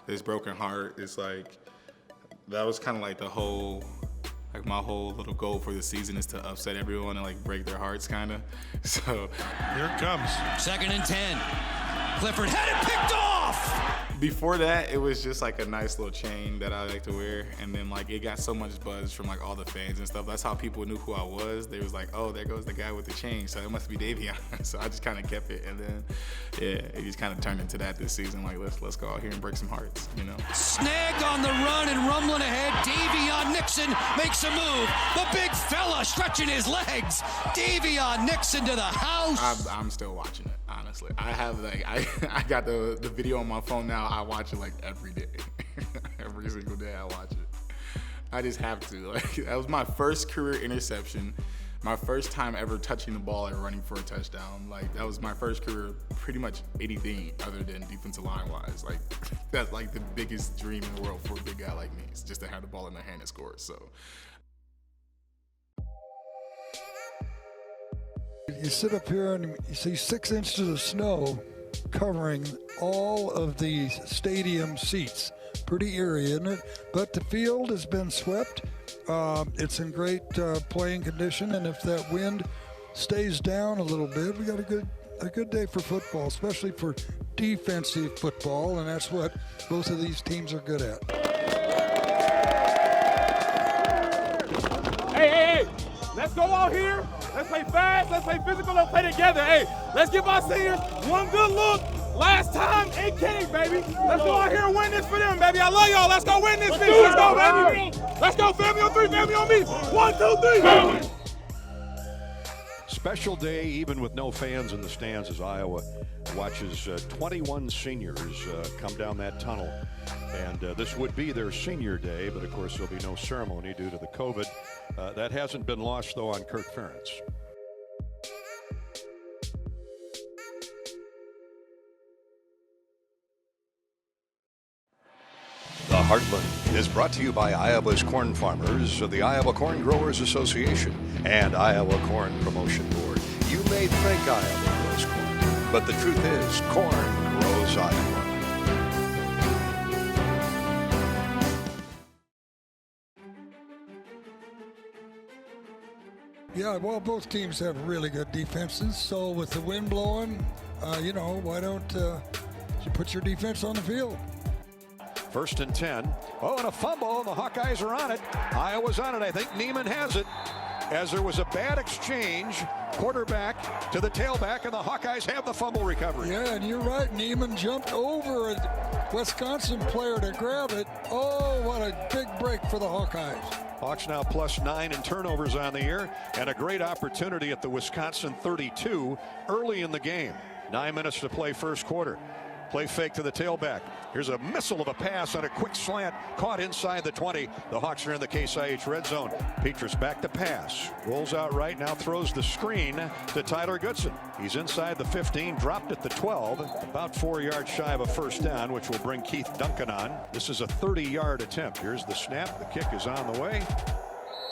this broken heart. It's like, that was kind of like the whole, like my whole little goal for the season is to upset everyone and like break their hearts kind of. So here it comes. 2nd and 10. Clifford had it picked off! Before that, it was just like a nice little chain that I like to wear, and then like it got so much buzz from like all the fans and stuff. That's how people knew who I was. They was like, oh, there goes the guy with the chain, so it must be Daviyon. So I just kind of kept it, and then yeah, it just kind of turned into that this season. Like let's go out here and break some hearts, you know. Snagged on the run and rumbling ahead. Daviyon Nixon makes a move. The big fella stretching his legs. Daviyon Nixon to the house. I'm still watching it. Honestly, I have like I got the video on my phone now. I watch it like every day, every single day I watch it. I just have to. Like that was my first career interception, my first time ever touching the ball and running for a touchdown. Like that was my first career, pretty much anything other than defensive line wise. Like that's like the biggest dream in the world for a big guy like me. It's just to have the ball in my hand and score. So. You sit up here and you see 6 inches of snow covering all of the stadium seats. Pretty eerie, isn't it? But the field has been swept. It's in great playing condition, and if that wind stays down a little bit, we got a good day for football, especially for defensive football, and that's what both of these teams are good at. Hey, let's go out here. Let's play fast, let's play physical, let's play together. Hey, let's give our seniors one good look. Last time, AK, baby. Let's go out here and win this for them, baby. I love y'all. Let's go win this bitch. Let's go, baby. Let's go, family on 3, family on me. 1, 2, 3. Special day, even with no fans in the stands, as Iowa watches 21 seniors come down that tunnel. And this would be their senior day, but of course there'll be no ceremony due to the COVID. That hasn't been lost, though, on Kirk Ferentz. The Heartland is brought to you by Iowa's corn farmers of the Iowa Corn Growers Association and Iowa Corn Promotion Board. You may think Iowa grows corn, but the truth is corn grows Iowa. Yeah, well, both teams have really good defenses. So with the wind blowing, why don't you put your defense on the field? 1st and 10. Oh, and a fumble, and the Hawkeyes are on it. Iowa's on it. I think Neiman has it. As there was a bad exchange, quarterback to the tailback, and the Hawkeyes have the fumble recovery. Yeah, and you're right. Neiman jumped over a Wisconsin player to grab it. Oh, what a big break for the Hawkeyes. Hawks now +9 in turnovers on the year, and a great opportunity at the Wisconsin 32 early in the game. 9 minutes to play first quarter. Play fake to the tailback. Here's a missile of a pass on a quick slant, caught inside the 20. The Hawks are in the Case IH red zone. Petrus back to pass. Rolls out right, now throws the screen to Tyler Goodson. He's inside the 15, dropped at the 12. About 4 yards shy of a first down, which will bring Keith Duncan on. This is a 30-yard attempt. Here's the snap. The kick is on the way.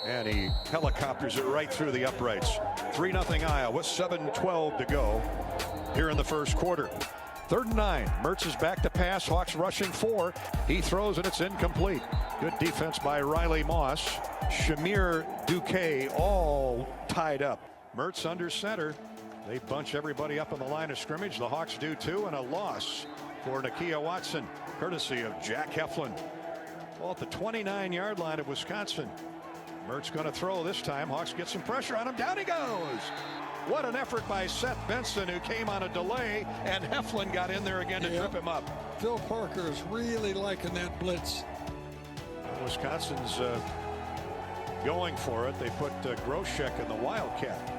And he helicopters it right through the uprights. 3-0 Iowa, 7:12 to go here in the first quarter. 3rd and 9. Mertz is back to pass. Hawks rushing 4. He throws and it's incomplete. Good defense by Riley Moss. Shamir Duque all tied up. Mertz under center. They bunch everybody up on the line of scrimmage. The Hawks do too, and a loss for Nakia Watson, courtesy of Jack Heflin. Well, at the 29-yard line of Wisconsin. Mertz going to throw this time. Hawks get some pressure on him. Down he goes. What an effort by Seth Benson, who came on a delay, and Heflin got in there again to trip him up. Phil Parker is really liking that blitz. Wisconsin's going for it. They put Groshek in the Wildcat.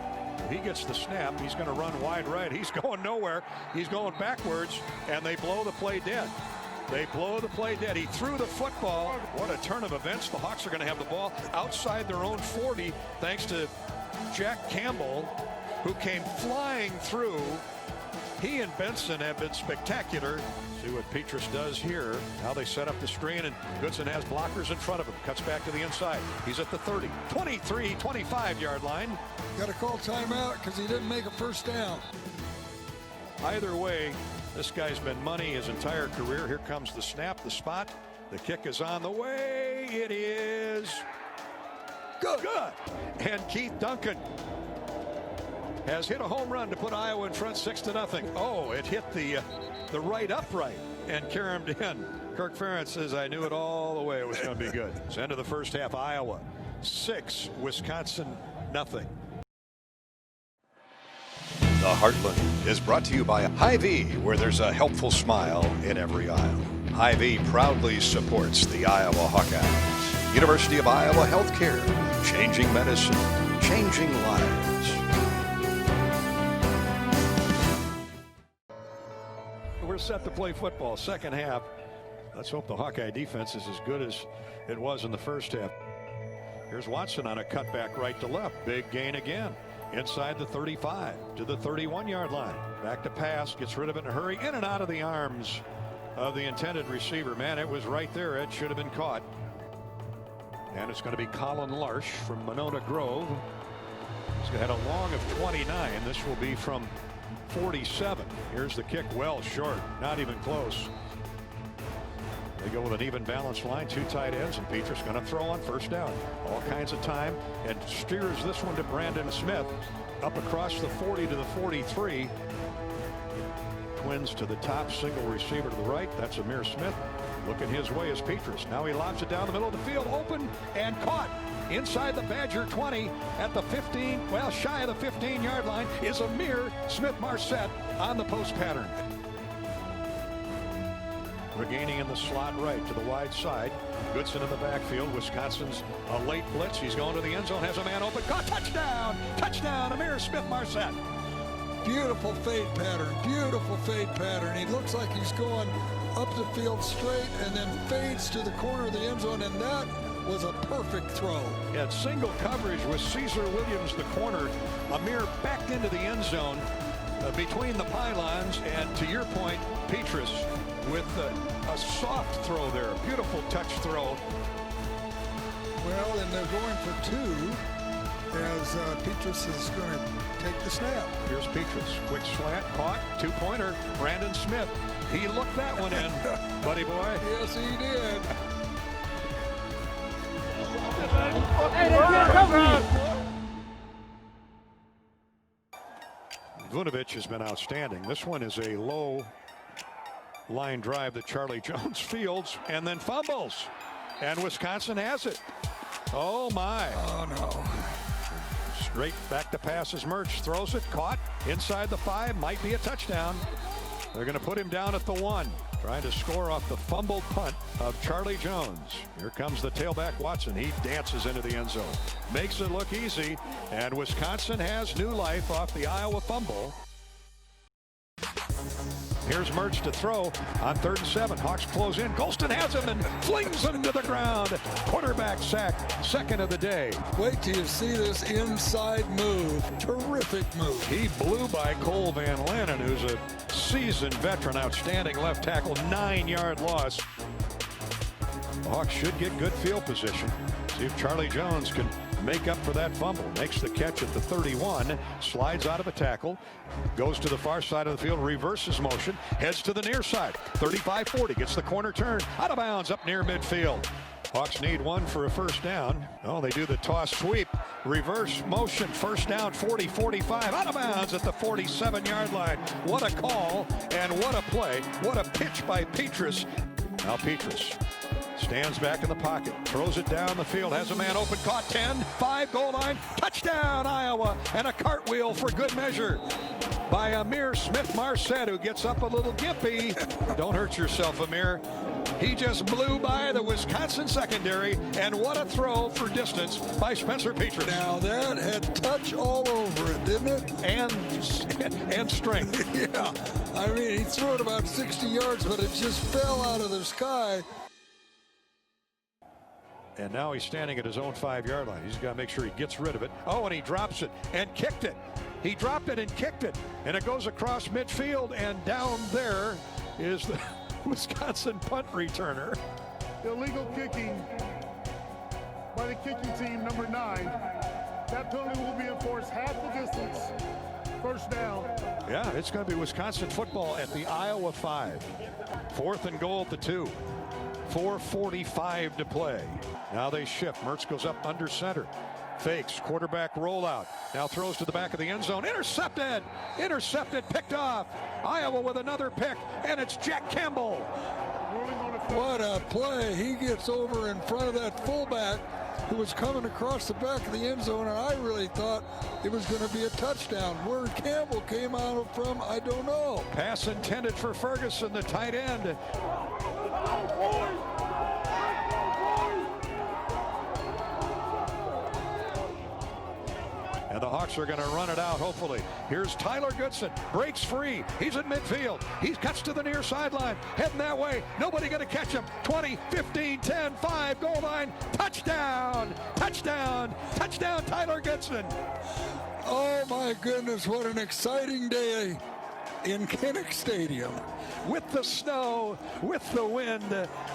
He gets the snap. He's going to run wide right. He's going nowhere. He's going backwards, and they blow the play dead. They blow the play dead. He threw the football. What a turn of events. The Hawks are going to have the ball outside their own 40, thanks to Jack Campbell, who came flying through. He and Benson have been spectacular. See what Petrus does here. Now they set up the screen, and Goodson has blockers in front of him. Cuts back to the inside. He's at the 30, 23, 25-yard line. Got to call timeout because he didn't make a first down. Either way, This guy's been money his entire career. Here comes the snap, the spot. The kick is on the way. It is good. And Keith Duncan has hit a home run to put Iowa in front 6-0. Oh, it hit the right upright and caromed in. Kirk Ferentz says, I knew it all the way it was going to be good. It's end of the first half. Iowa 6, Wisconsin nothing. The Heartland is brought to you by Hy-Vee, where there's a helpful smile in every aisle. Hy-Vee proudly supports the Iowa Hawkeyes. University of Iowa Healthcare, changing medicine, changing lives. We're set to play football. Second half. Let's hope the Hawkeye defense is as good as it was in the first half. Here's Watson on a cutback right to left. Big gain again. Inside the 35 to the 31-yard line. Back to pass. Gets rid of it in a hurry. In and out of the arms of the intended receiver. Man, it was right there. It should have been caught. And it's going to be Colin Larsh from Monona Grove. He's had a long of 29. This will be from 47. Here's the kick, well short. Not even close. They go with an even balanced line, 2 tight ends, and Petrus going to throw on first down. All kinds of time, and steers this one to Brandon Smith. Up across the 40 to the 43. Twins to the top, single receiver to the right. That's Amir Smith. Looking his way is Petrus. Now he lobs it down the middle of the field, open and caught. Inside the Badger 20 at the 15, well, shy of the 15-yard line is Amir Smith-Marset on the post pattern. Regaining in the slot right to the wide side. Goodson in the backfield. Wisconsin's a late blitz. He's going to the end zone. Has a man open. Caught. Touchdown. Touchdown. Amir Smith-Marset. Beautiful fade pattern. Beautiful fade pattern. He looks like he's going up the field straight and then fades to the corner of the end zone, and that was a perfect throw. At single coverage with Caesar Williams, the corner. Amir backed into the end zone between the pylons, and to your point, Petrus with a soft throw there. Beautiful touch throw. Well, and they're going for 2 as Petrus is going to take the snap. Here's Petrus. Quick slant, caught, 2-pointer. Brandon Smith. He looked that one in, buddy boy. Yes, he did. Vunovich has been outstanding. This one is a low line drive that Charlie Jones fields and then fumbles. And Wisconsin has it. Oh, my. Oh, no. Straight back to pass as Mertz throws it. Caught inside the 5. Might be a touchdown. They're going to put him down at the 1. Trying to score off the fumbled punt of Charlie Jones. Here comes the tailback Watson. He dances into the end zone. Makes it look easy. And Wisconsin has new life off the Iowa fumble. Here's Mertz to throw on 3rd and 7. Hawks close in. Golston has him and flings him to the ground. Quarterback sack, second of the day. Wait till you see this inside move. Terrific move. He blew by Cole Van Lanen, who's a seasoned veteran, outstanding left tackle, 9-yard loss. The Hawks should get good field position. See if Charlie Jones can make up for that fumble. Makes the catch at the 31, slides out of a tackle, goes to the far side of the field, reverses motion, heads to the near side. 35-40, gets the corner turn, out of bounds up near midfield. Hawks need 1 for a first down. Oh, they do the toss sweep, reverse motion, first down, 40-45, out of bounds at the 47-yard line. What a call and what a play. What a pitch by Petrus. Now Petrus stands back in the pocket, throws it down the field, has a man open, caught 10, 5, goal line, touchdown Iowa, and a cartwheel for good measure by Amir Smith-Marset, who gets up a little gimpy. Don't hurt yourself, Amir. He just blew by the Wisconsin secondary, and what a throw for distance by Spencer Petrus. Now that had touch all over it, didn't it? And strength. Yeah, I mean, he threw it about 60 yards, but it just fell out of the sky. And now he's standing at his own 5-yard line. He's got to make sure he gets rid of it. Oh, and he drops it and kicked it. He dropped it and kicked it. And it goes across midfield, and down there is the Wisconsin punt returner. Illegal kicking by the kicking team, number 9. That penalty will be enforced half the distance first down. Yeah, it's going to be Wisconsin football at the Iowa 5. 4th and goal at the 2. 4:45 to play. Now they shift. Mertz goes up under center. Fakes, quarterback rollout. Now throws to the back of the end zone. Intercepted! Intercepted, picked off. Iowa with another pick, and it's Jack Campbell. What a play. He gets over in front of that fullback who was coming across the back of the end zone, and I really thought it was going to be a touchdown. Where Campbell came out from, I don't know. Pass intended for Ferguson, the tight end. And the Hawks are going to run it out, hopefully. Here's Tyler Goodson, breaks free. He's in midfield. He cuts to the near sideline, heading that way. Nobody going to catch him. 20, 15, 10, 5, goal line. Touchdown, touchdown, touchdown, Tyler Goodson. Oh my goodness, what an exciting day in Kinnick Stadium. With the snow, with the wind,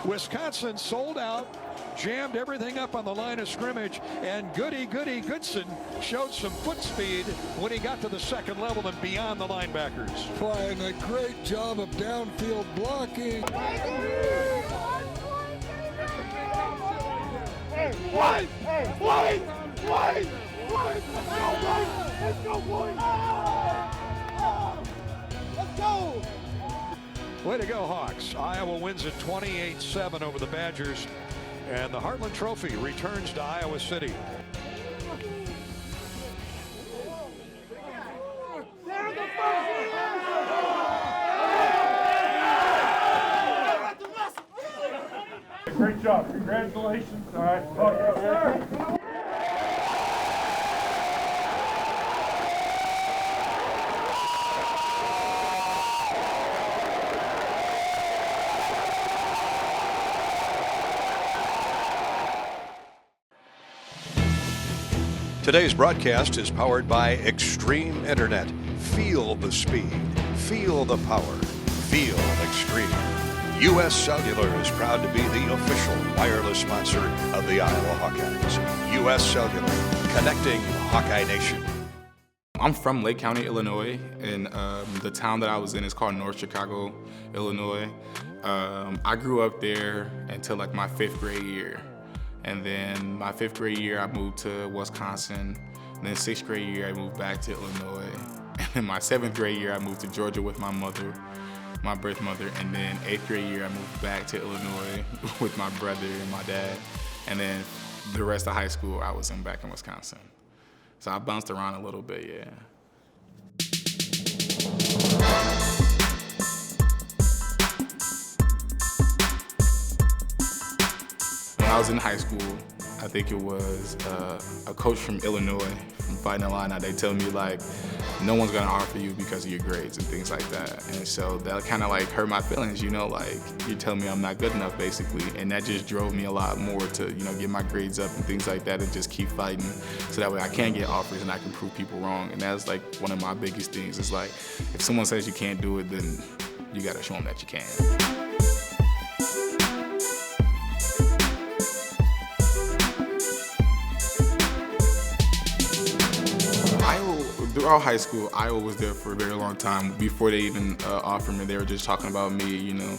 Wisconsin sold out. Jammed everything up on the line of scrimmage, and Goody Goodson showed some foot speed when he got to the second level and beyond the linebackers. Playing a great job of downfield blocking. Let's go! Way to go, Hawks. Iowa wins it 28-7 over the Badgers. And the Heartland Trophy returns to Iowa City. Great job. Congratulations. All right. Oh, Today's broadcast is powered by Extreme Internet. Feel the speed. Feel the power. Feel Extreme. U.S. Cellular is proud to be the official wireless sponsor of the Iowa Hawkeyes. U.S. Cellular, connecting Hawkeye Nation. I'm from Lake County, Illinois, and the town that I was in is called North Chicago, Illinois. I grew up there until like my 5th grade year. And then my 5th grade year, I moved to Wisconsin. And then 6th grade year, I moved back to Illinois. And then my 7th grade year, I moved to Georgia with my mother, my birth mother. And then 8th grade year, I moved back to Illinois with my brother and my dad. And then the rest of high school, I was back in Wisconsin. So I bounced around a little bit, yeah. When I was in high school, I think it was a coach from Illinois, from Fighting Illini. They tell me like, no one's gonna offer you because of your grades and things like that. And so that kind of like hurt my feelings, you know, like you're telling me I'm not good enough basically. And that just drove me a lot more to, you know, get my grades up and things like that and just keep fighting so that way I can get offers and I can prove people wrong. And that's like one of my biggest things. It's like, if someone says you can't do it, then you gotta show them that you can. Throughout high school, Iowa was there for a very long time. Before they even offered me, they were just talking about me, you know,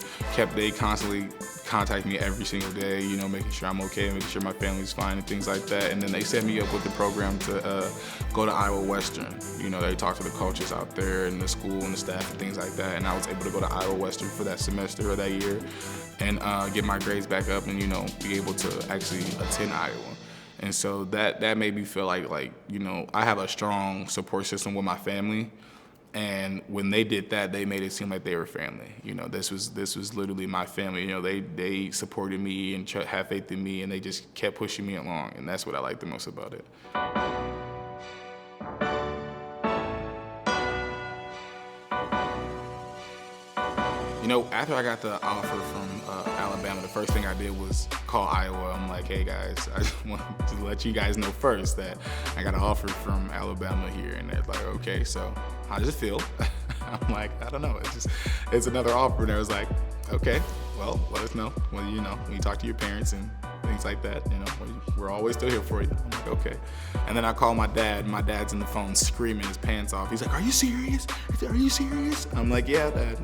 they constantly contact me every single day, you know, making sure I'm okay, making sure my family's fine and things like that. And then they set me up with the program to go to Iowa Western. You know, they talked to the coaches out there and the school and the staff and things like that. And I was able to go to Iowa Western for that semester or that year and get my grades back up and, you know, be able to actually attend Iowa. And so that made me feel like, you know, I have a strong support system with my family. And when they did that, they made it seem like they were family. You know, this was literally my family. You know, they supported me and had faith in me, and they just kept pushing me along. And that's what I like the most about it. You know, after I got the offer from Alabama, the first thing I did was call Iowa. I'm like, hey guys, I just want to let you guys know first that I got an offer from Alabama here. And they're like, okay, so how does it feel? I'm like, I don't know, it's another offer. And I was like, okay, well, let us know when you talk to your parents and things things like that. You know, we're always still here for you. I'm like, okay. And then I call my dad. My dad's in the phone screaming his pants off. He's like, are you serious? Are you serious? I'm like, yeah, Dad,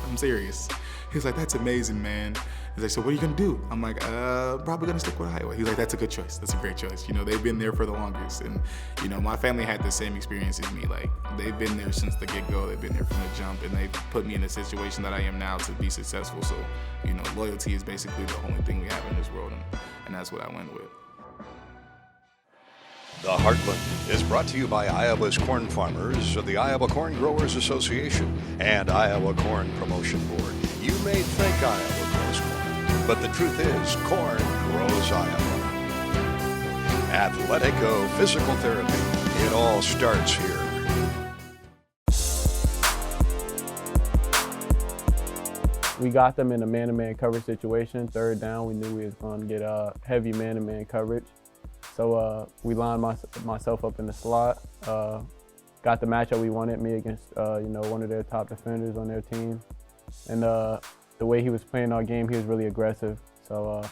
I'm serious. He's like, that's amazing, man. He's like, so what are you gonna do? I'm like, probably gonna stick with Iowa. He's like, that's a good choice. That's a great choice. You know, they've been there for the longest. And, you know, my family had the same experience as me. Like, they've been there since the get-go. They've been there from the jump. And they've put me in the situation that I am now to be successful. So, you know, loyalty is basically the only thing we have in this world. And that's what I went with. The Heartland is brought to you by Iowa's corn farmers of the Iowa Corn Growers Association and Iowa Corn Promotion Board. You may think Iowa grows corn, but the truth is corn grows Iowa. Athletico Physical Therapy. It all starts here. We got them in a man-to-man coverage situation. Third down, we knew we was going to get heavy man-to-man coverage. So we lined myself up in the slot, got the matchup we wanted, me against you know, one of their top defenders on their team. And the way he was playing our game, he was really aggressive. So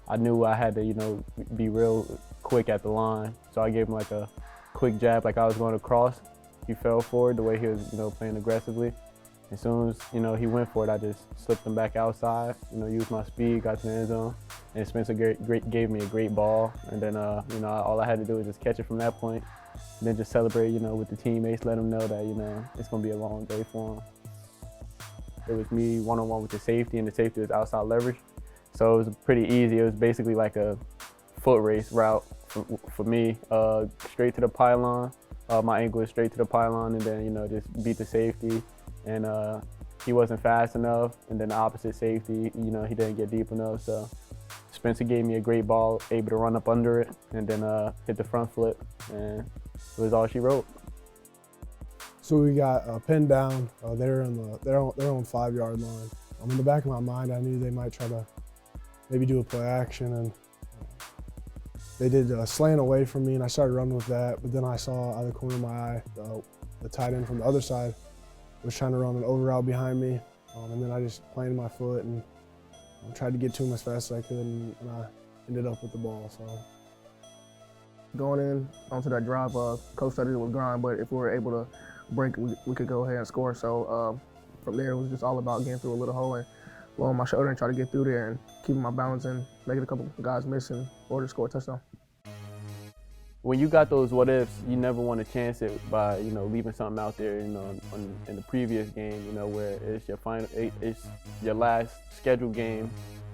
I knew I had to, you know, be real quick at the line. So I gave him like a quick jab, like I was going to cross. He fell forward the way he was, you know, playing aggressively. As soon as, you know, he went for it, I just slipped him back outside, you know, used my speed, got to the end zone. And Spencer gave me a great ball. And then, you know, all I had to do was just catch it from that point. And then just celebrate, you know, with the teammates, let them know that, you know, it's going to be a long day for them. It was me one-on-one with the safety, and the safety was outside leverage. So it was pretty easy. It was basically like a foot race route for me, straight to the pylon. My ankle was straight to the pylon, and then, you know, just beat the safety. And he wasn't fast enough, and then the opposite safety, you know, he didn't get deep enough. So Spencer gave me a great ball, able to run up under it, and then hit the front flip, and it was all she wrote. So we got pinned down. They're on 5-yard line. In the back of my mind, I knew they might try to maybe do a play action, and they did a slant away from me, and I started running with that. But then I saw out of the corner of my eye the tight end from the other side was trying to run an over route behind me, and then I just planted my foot and tried to get to him as fast as I could, and I ended up with the ball. So going in onto that drive, coach said it was grind, but if we were able to break, we could go ahead and score. So from there, it was just all about getting through a little hole and blowing my shoulder and try to get through there and keeping my balance and making a couple guys miss in order to score a touchdown. When you got those what ifs, you never want to chance it by, you know, leaving something out there, you know, in the previous game, you know, where it's your last scheduled game.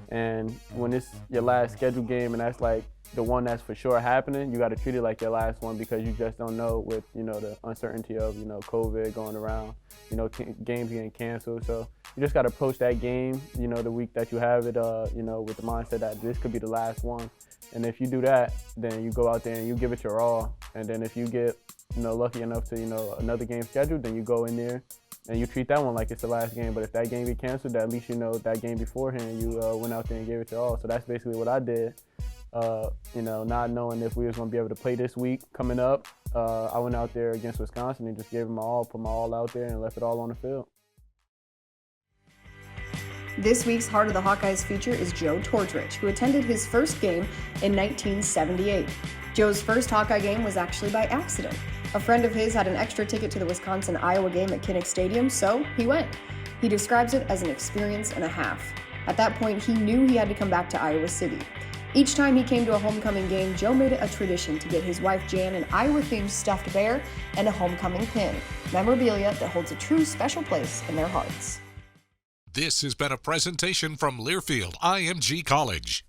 And when it's your last scheduled game and that's like the one that's for sure happening, you got to treat it like your last one, because you just don't know with, you know, the uncertainty of, you know, COVID going around, you know, games getting canceled. So you just got to approach that game, you know, the week that you have it, you know, with the mindset that this could be the last one. And if you do that, then you go out there and you give it your all. And then if you get, you know, lucky enough to, you know, another game scheduled, then you go in there and you treat that one like it's the last game. But if that game get canceled, at least you know that game beforehand, you went out there and gave it your all. So that's basically what I did. You know, not knowing if we was going to be able to play this week coming up, I went out there against Wisconsin and just gave them my all, put my all out there and left it all on the field. This week's Heart of the Hawkeyes feature is Joe Tortrich, who attended his first game in 1978. Joe's first Hawkeye game was actually by accident. A friend of his had an extra ticket to the Wisconsin-Iowa game at Kinnick Stadium, so he went. He describes it as an experience and a half. At that point, he knew he had to come back to Iowa City. Each time he came to a homecoming game, Joe made it a tradition to get his wife Jan an Iowa-themed stuffed bear and a homecoming pin, memorabilia that holds a true special place in their hearts. This has been a presentation from Learfield IMG College.